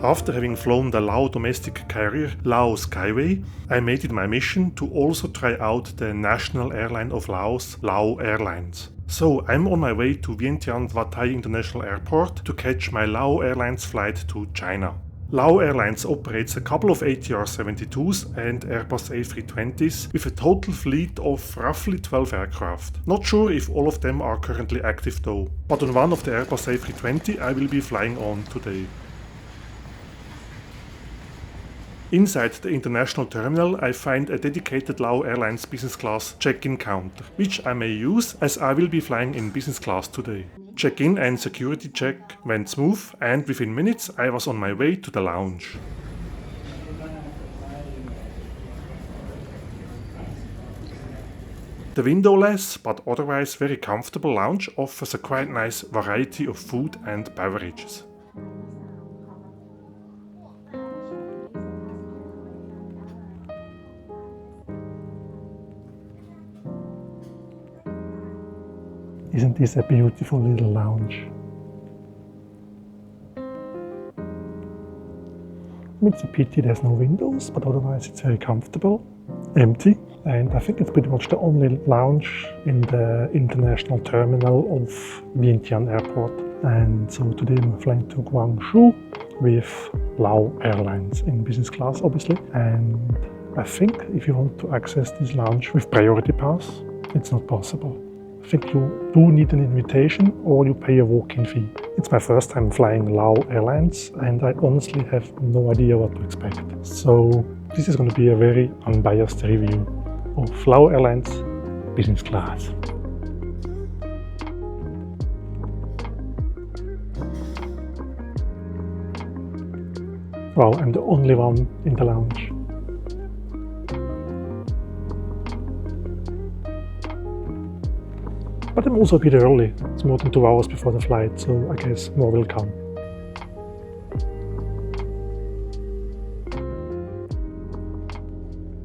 After having flown the Lao domestic carrier Lao Skyway, I made it my mission to also try out the national airline of Laos, Lao Airlines. So I'm on my way to Vientiane International Airport to catch my Lao Airlines flight to China. Lao Airlines operates a couple of ATR 72s and Airbus A320s with a total fleet of roughly 12 aircraft. Not sure if all of them are currently active though, but on one of the Airbus A320 I will be flying on today. Inside the international terminal I find a dedicated Lao Airlines business class check-in counter, which I may use as I will be flying in business class today. Check-in and security check went smooth, and within minutes I was on my way to the lounge. The windowless but otherwise very comfortable lounge offers a quite nice variety of food and beverages. Isn't this a beautiful little lounge? It's a pity there's no windows, but otherwise it's very comfortable, empty, and I think it's pretty much the only lounge in the international terminal of Vientiane Airport. And so today I'm flying to Guangzhou with Lao Airlines in business class, obviously. And I think if you want to access this lounge with priority pass, it's not possible. I think you do need an invitation or you pay a walk-in fee. It's my first time flying Lao Airlines and I honestly have no idea what to expect. So this is going to be a very unbiased review of Lao Airlines business class. Wow, I'm the only one in the lounge. But I'm also a bit early, it's more than 2 hours before the flight, so I guess more will come.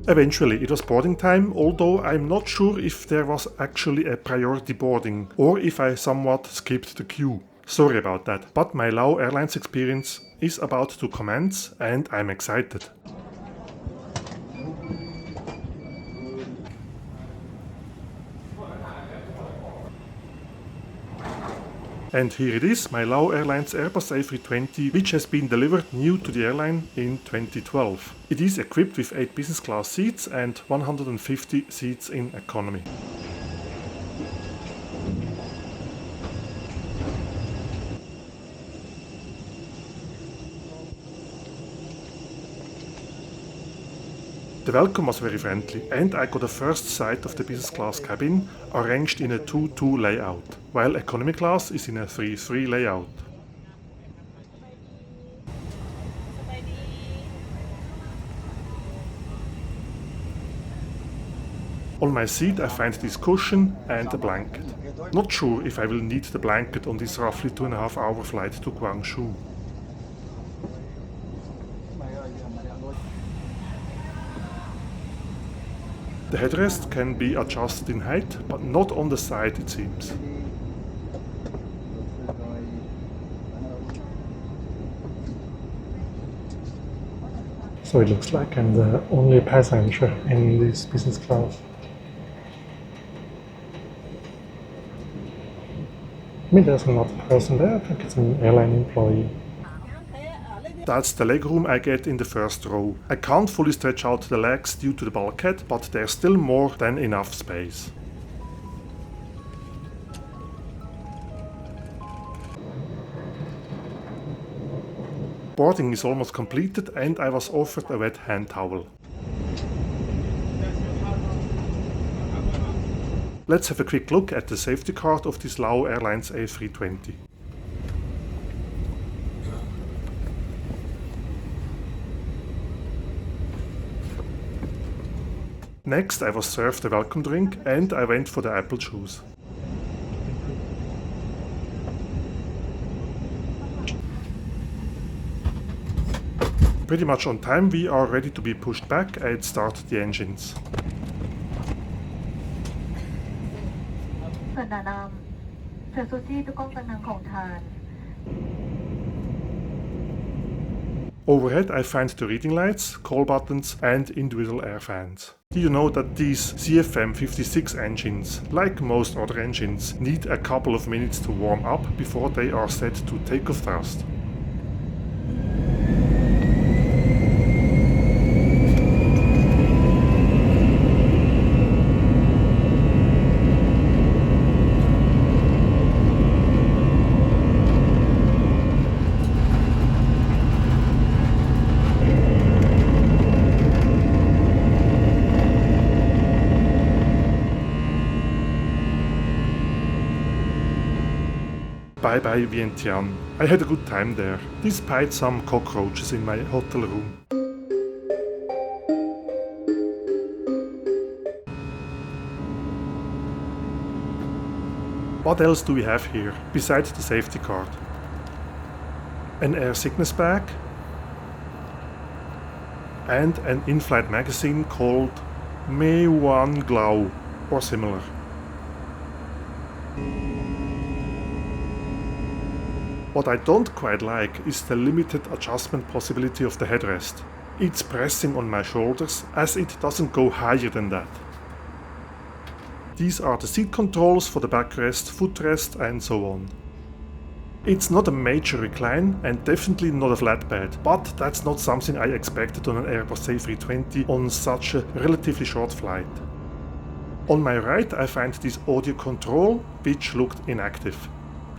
Eventually it was boarding time, although I'm not sure if there was actually a priority boarding or if I somewhat skipped the queue. Sorry about that, but my Lao Airlines experience is about to commence and I'm excited. And here it is, my Lao Airlines Airbus A320, which has been delivered new to the airline in 2012. It is equipped with 8 business class seats and 150 seats in economy. The welcome was very friendly and I got a first sight of the business class cabin arranged in a 2-2 layout, while economy class is in a 3-3 layout. On my seat I find this cushion and a blanket. Not sure if I will need the blanket on this roughly 2.5-hour flight to Guangzhou. The headrest can be adjusted in height, but not on the side it seems. So it looks like I'm the only passenger in this business class. I mean, there's another person there, I think it's an airline employee. That's the legroom I get in the first row. I can't fully stretch out the legs due to the bulkhead, but there's still more than enough space. Boarding is almost completed and I was offered a wet hand towel. Let's have a quick look at the safety card of this Lao Airlines A320. Next I was served a welcome drink and I went for the apple juice. Pretty much on time, we are ready to be pushed back and start the engines. Overhead I find the reading lights, call buttons and individual air fans. Do you know that these CFM56 engines, like most other engines, need a couple of minutes to warm up before they are set to takeoff thrust? Bye bye Vientiane. I had a good time there, despite some cockroaches in my hotel room. What else do we have here, besides the safety card? An air sickness bag and an in-flight magazine called Guangzhou or similar. What I don't quite like is the limited adjustment possibility of the headrest. It's pressing on my shoulders as it doesn't go higher than that. These are the seat controls for the backrest, footrest and so on. It's not a major recline and definitely not a flat bed, but that's not something I expected on an Airbus A320 on such a relatively short flight. On my right I find this audio control, which looked inactive.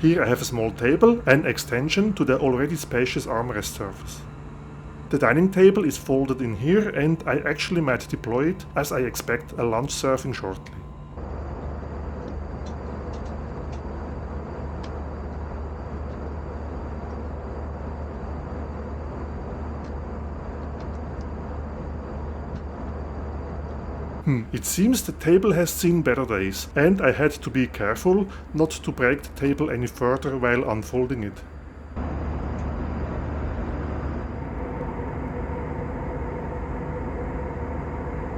Here I have a small table, an extension to the already spacious armrest surface. The dining table is folded in here and I actually might deploy it as I expect a lunch serving shortly. It seems the table has seen better days, and I had to be careful not to break the table any further while unfolding it.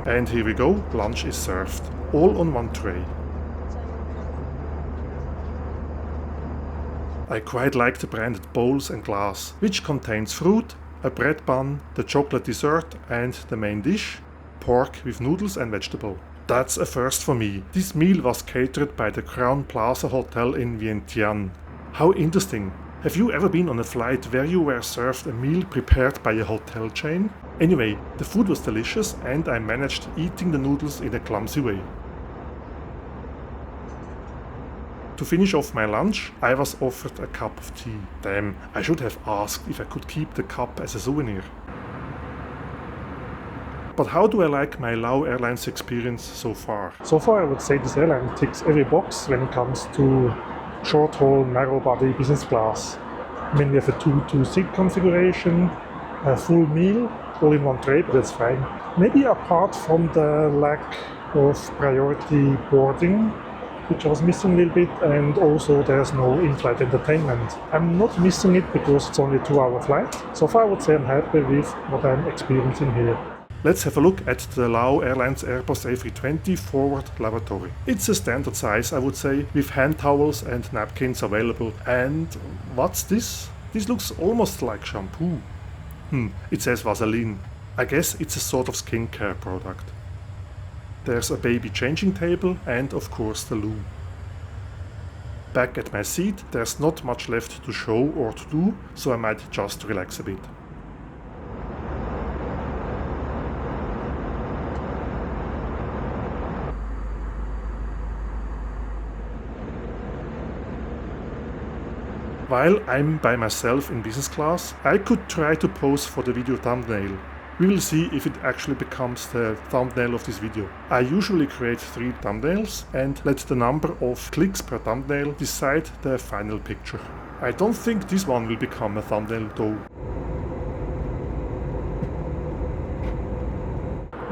And here we go, lunch is served, all on one tray. I quite like the branded bowls and glass, which contains fruit, a bread bun, the chocolate dessert and the main dish, pork with noodles and vegetable. That's a first for me. This meal was catered by the Crown Plaza Hotel in Vientiane. How interesting. Have you ever been on a flight where you were served a meal prepared by a hotel chain? Anyway, the food was delicious and I managed eating the noodles in a clumsy way. To finish off my lunch, I was offered a cup of tea. Damn, I should have asked if I could keep the cup as a souvenir. But how do I like my Lao Airlines experience so far? So far I would say this airline ticks every box when it comes to short-haul, narrow-body business class. I mean, we have a 2 seat configuration, a full meal, all in one tray, but that's fine. Maybe apart from the lack of priority boarding, which I was missing a little bit, and also there's no in-flight entertainment. I'm not missing it because it's only a 2-hour flight. So far I would say I'm happy with what I'm experiencing here. Let's have a look at the Lao Airlines Airbus A320 forward lavatory. It's a standard size, I would say, with hand towels and napkins available. And what's this? This looks almost like shampoo. It says Vaseline. I guess it's a sort of skincare product. There's a baby changing table and of course the loo. Back at my seat, there's not much left to show or to do, so I might just relax a bit. While I'm by myself in business class, I could try to pose for the video thumbnail. We will see if it actually becomes the thumbnail of this video. I usually create 3 thumbnails and let the number of clicks per thumbnail decide the final picture. I don't think this one will become a thumbnail though.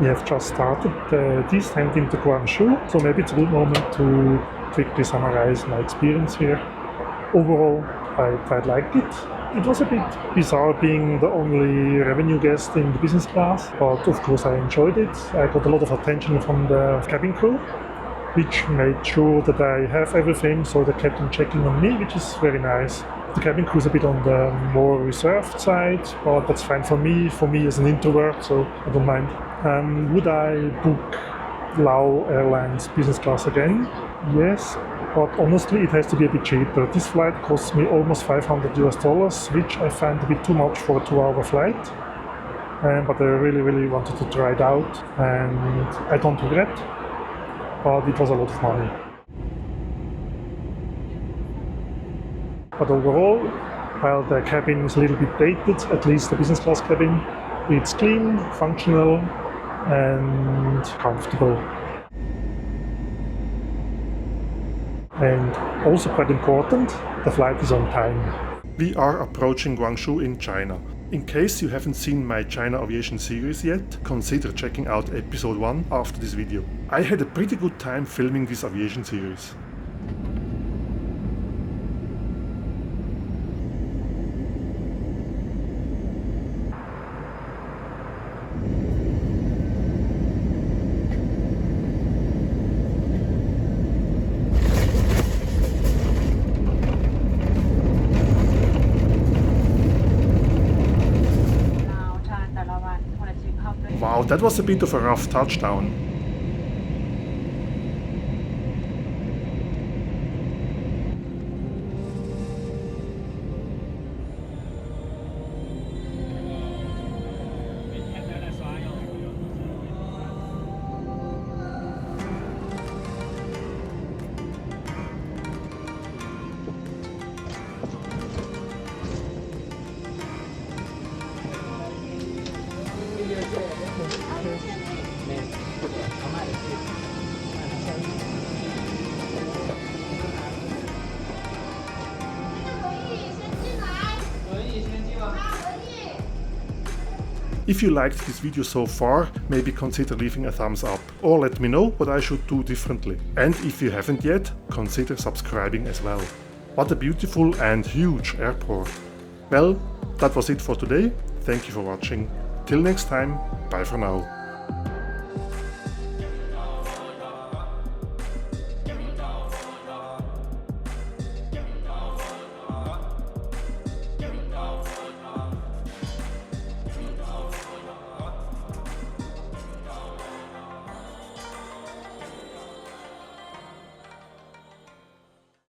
We have just started the descent into Guangzhou, so maybe it's a good moment to quickly summarize my experience here. Overall, I quite liked it. It was a bit bizarre being the only revenue guest in the business class, but of course I enjoyed it. I got a lot of attention from the cabin crew, which made sure that I have everything, so they kept on checking on me, which is very nice. The cabin crew is a bit on the more reserved side, but that's fine for me as an introvert, so I don't mind. Would I book Lao Airlines business class again? Yes, but honestly it has to be a bit cheaper. This flight costs me almost $500, which I find a bit too much for a 2-hour flight. But I really wanted to try it out, and I don't regret, but it was a lot of money. But overall, while the cabin is a little bit dated, at least the business class cabin, it's clean, functional and comfortable. And also quite important, the flight is on time. We are approaching Guangzhou in China. In case you haven't seen my China aviation series yet, consider checking out episode 1 after this video. I had a pretty good time filming this aviation series. Wow, that was a bit of a rough touchdown. If you liked this video so far, maybe consider leaving a thumbs up, or let me know what I should do differently. And if you haven't yet, consider subscribing as well. What a beautiful and huge airport. Well, that was it for today. Thank you for watching. Till next time, bye for now.